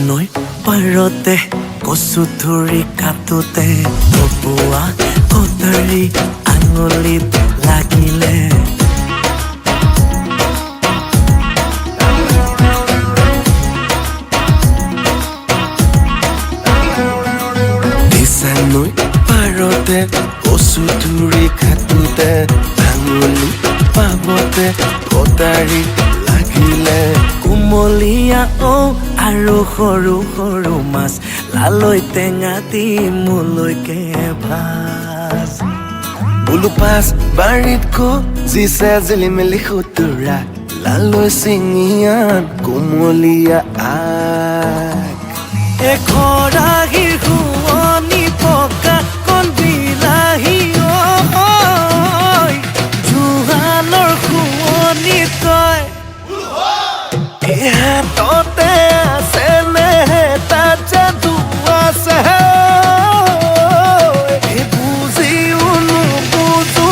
নৈ পাৰতে কচু ধৰি কাটোতে ববোৱা কটাৰী আঙুলিত লাগিলে নৈ পাৰতে কচু ধৰি কাটোতে আঙুলি পাবতে কটাৰী লাগিলে কুমলীয়া আৰু সৰু সৰু মাছ লালৈ টেঙা দি মোলৈকে ভাজ বোলো পাছ বাৰীত জিছে জিলিমিলি খুতুৰা লালৈ চিঙিয়াত কুমলীয়া আগ এখৰাহীৰ শুৱনি পকা কণ বিলাহী জোহানৰ শুৱনি তই হাততে আছে নে তাত যাদু আছে বুজিও নুবুজো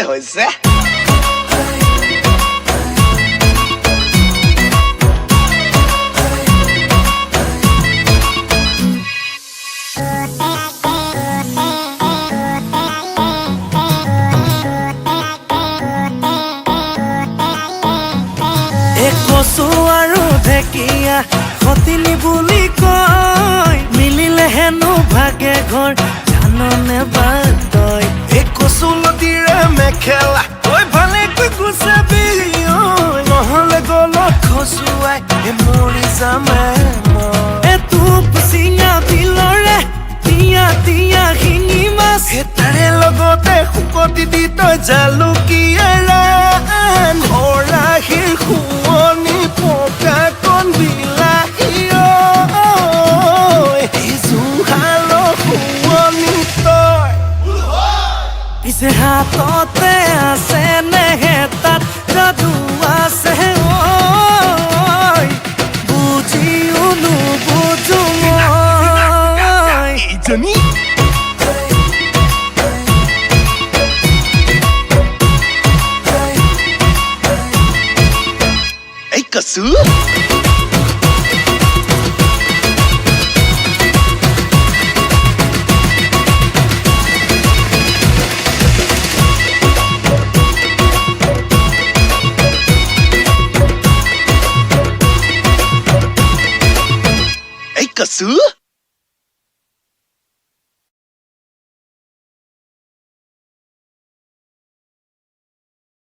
হৈছে কচু আৰু ঢেকীয়া সতিনী বুলি কয় মিলিলে হেনো ভাগে ঘৰ জাননে বাদ তই এই কচু লতিৰে মেখেলা তই ভালেকৈ গুচাবি নহলে গলত খচুৱাই মৰি যামে টোপ চিঙা বিলৰে তিয়া তিয়া শিঙি মাছ তাৰে লগতে শুকতি দি তই জালুকীয়া খৰাহীৰ শুৱনি পকা কণ বিলাহী জোহালৰ শুৱনি তই পিছে হাততে আছে নে তাত যাদু আছে বুজিও নুবুজো ইজনী কচু কচু